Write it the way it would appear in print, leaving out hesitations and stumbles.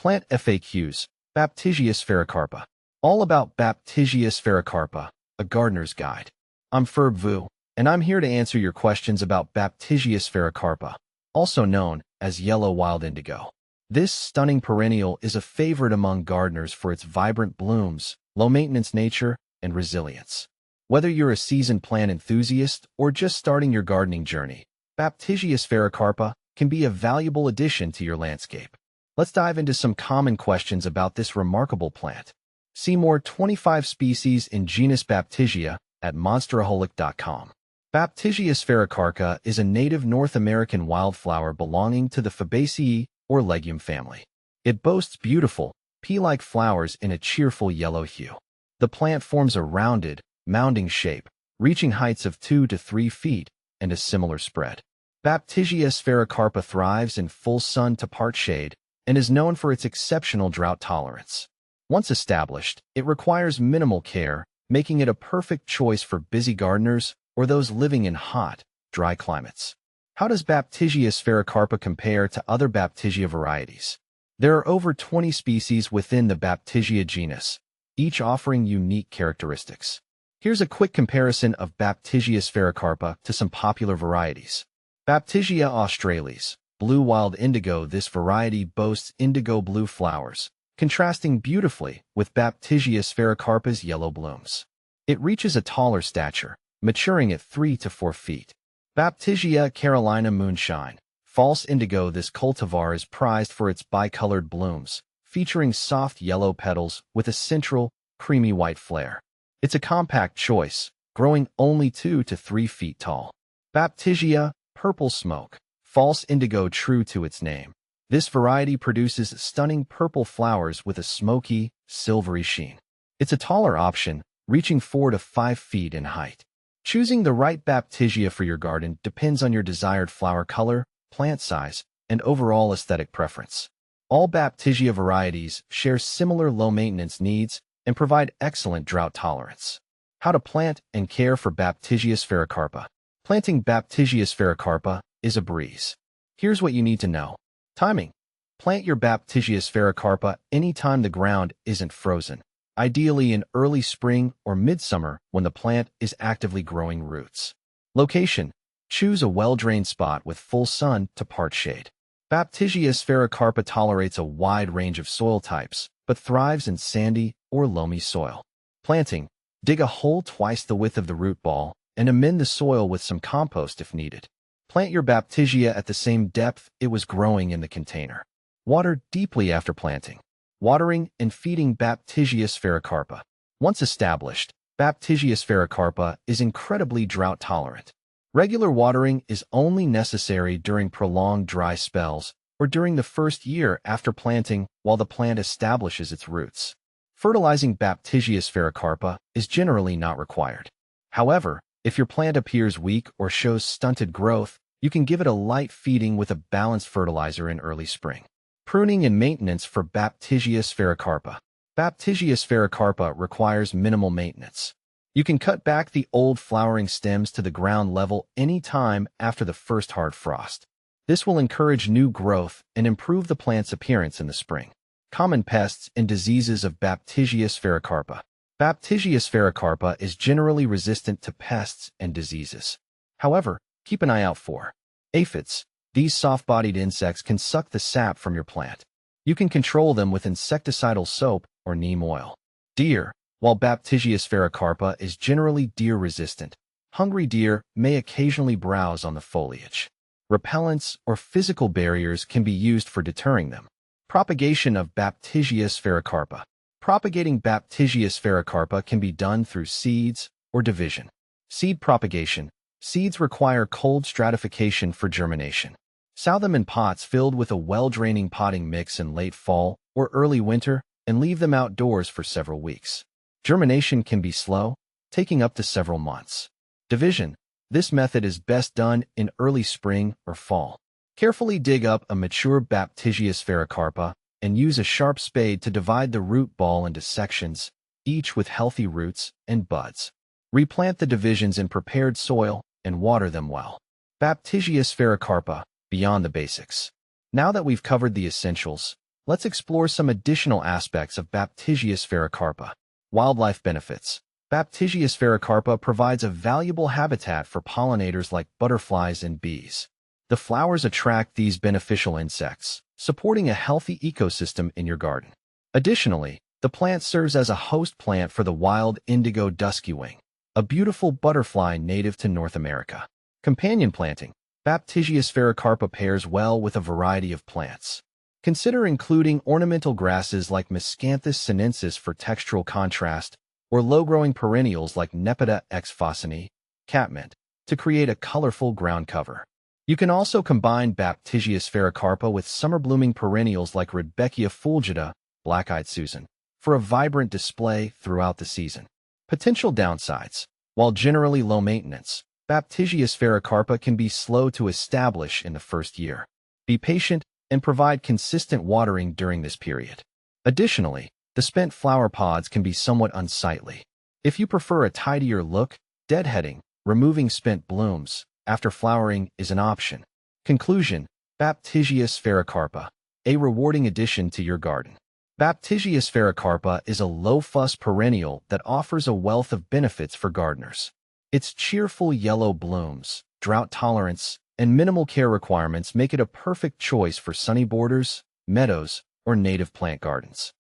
Plant FAQs, Baptisia sphaerocarpa. All about Baptisia sphaerocarpa, a gardener's guide. I'm Ferb Vu, and I'm here to answer your questions about Baptisia sphaerocarpa, also known as yellow wild indigo. This stunning perennial is a favorite among gardeners for its vibrant blooms, low-maintenance nature, and resilience. Whether you're a seasoned plant enthusiast or just starting your gardening journey, Baptisia sphaerocarpa can be a valuable addition to your landscape. Let's dive into some common questions about this remarkable plant. See more 25 species in genus Baptisia at monsteraholic.com. Baptisia sphaerocarpa is a native North American wildflower belonging to the Fabaceae or legume family. It boasts beautiful, pea-like flowers in a cheerful yellow hue. The plant forms a rounded, mounding shape, reaching heights of 2 to 3 feet and a similar spread. Baptisia sphaerocarpa thrives in full sun to part shade and is known for its exceptional drought tolerance. Once established, it requires minimal care, making it a perfect choice for busy gardeners or those living in hot, dry climates. How does Baptisia sphaerocarpa compare to other Baptisia varieties? There are over 20 species within the Baptisia genus, each offering unique characteristics. Here's a quick comparison of Baptisia sphaerocarpa to some popular varieties. Baptisia australis, blue wild indigo. This variety boasts indigo blue flowers, contrasting beautifully with Baptisia sphaerocarpa's yellow blooms. It reaches a taller stature, maturing at 3 to 4 feet. Baptisia Carolina moonshine, false indigo. This cultivar is prized for its bicolored blooms, featuring soft yellow petals with a central, creamy white flare. It's a compact choice, growing only 2 to 3 feet tall. Baptisia purple smoke, false indigo. True to its name, this variety produces stunning purple flowers with a smoky, silvery sheen. It's a taller option, reaching 4 to 5 feet in height. Choosing the right Baptisia for your garden depends on your desired flower color, plant size, and overall aesthetic preference. All Baptisia varieties share similar low-maintenance needs and provide excellent drought tolerance. How to plant and care for Baptisia sphaerocarpa. Planting Baptisia sphaerocarpa is a breeze. Here's what you need to know. Timing. Plant your Baptisia sphaerocarpa anytime the ground isn't frozen, ideally in early spring or midsummer when the plant is actively growing roots. Location. Choose a well-drained spot with full sun to part shade. Baptisia sphaerocarpa tolerates a wide range of soil types, but thrives in sandy or loamy soil. Planting. Dig a hole twice the width of the root ball and amend the soil with some compost if needed. Plant your Baptisia at the same depth it was growing in the container. Water deeply after planting. Watering and feeding Baptisia sphaerocarpa. Once established, Baptisia sphaerocarpa is incredibly drought tolerant. Regular watering is only necessary during prolonged dry spells or during the first year after planting while the plant establishes its roots. Fertilizing Baptisia sphaerocarpa is generally not required. However, if your plant appears weak or shows stunted growth, you can give it a light feeding with a balanced fertilizer in early spring. Pruning and maintenance for Baptisia sphaerocarpa. Baptisia sphaerocarpa requires minimal maintenance. You can cut back the old flowering stems to the ground level any time after the first hard frost. This will encourage new growth and improve the plant's appearance in the spring. Common pests and diseases of Baptisia sphaerocarpa. Baptisia sphaerocarpa is generally resistant to pests and diseases. However, keep an eye out for aphids. These soft-bodied insects can suck the sap from your plant. You can control them with insecticidal soap or neem oil. Deer. While Baptisia sphaerocarpa is generally deer-resistant, hungry deer may occasionally browse on the foliage. Repellents or physical barriers can be used for deterring them. Propagation of Baptisia sphaerocarpa. Propagating Baptisia sphaerocarpa can be done through seeds or division. Seed propagation. Seeds require cold stratification for germination. Sow them in pots filled with a well-draining potting mix in late fall or early winter and leave them outdoors for several weeks. Germination can be slow, taking up to several months. Division. This method is best done in early spring or fall. Carefully dig up a mature Baptisia sphaerocarpa and use a sharp spade to divide the root ball into sections, each with healthy roots and buds. Replant the divisions in prepared soil and water them well. Baptisia sphaerocarpa, beyond the basics. Now that we've covered the essentials, let's explore some additional aspects of Baptisia sphaerocarpa. Wildlife benefits. Baptisia sphaerocarpa provides a valuable habitat for pollinators like butterflies and bees. The flowers attract these beneficial insects, supporting a healthy ecosystem in your garden. Additionally, the plant serves as a host plant for the wild indigo duskywing, a beautiful butterfly native to North America. Companion planting. Baptisia sphaerocarpa pairs well with a variety of plants. Consider including ornamental grasses like Miscanthus sinensis for textural contrast, or low-growing perennials like Nepeta x fossini, catmint, to create a colorful ground cover. You can also combine Baptisia sphaerocarpa with summer-blooming perennials like Rudbeckia fulgida, black-eyed Susan, for a vibrant display throughout the season. Potential downsides. While generally low maintenance, Baptisia sphaerocarpa can be slow to establish in the first year. Be patient and provide consistent watering during this period. Additionally, the spent flower pods can be somewhat unsightly. If you prefer a tidier look, deadheading, removing spent blooms after flowering is an option. Conclusion. Baptisia sphaerocarpa, a rewarding addition to your garden. Baptisia sphaerocarpa is a low-fuss perennial that offers a wealth of benefits for gardeners. Its cheerful yellow blooms, drought tolerance, and minimal care requirements make it a perfect choice for sunny borders, meadows, or native plant gardens.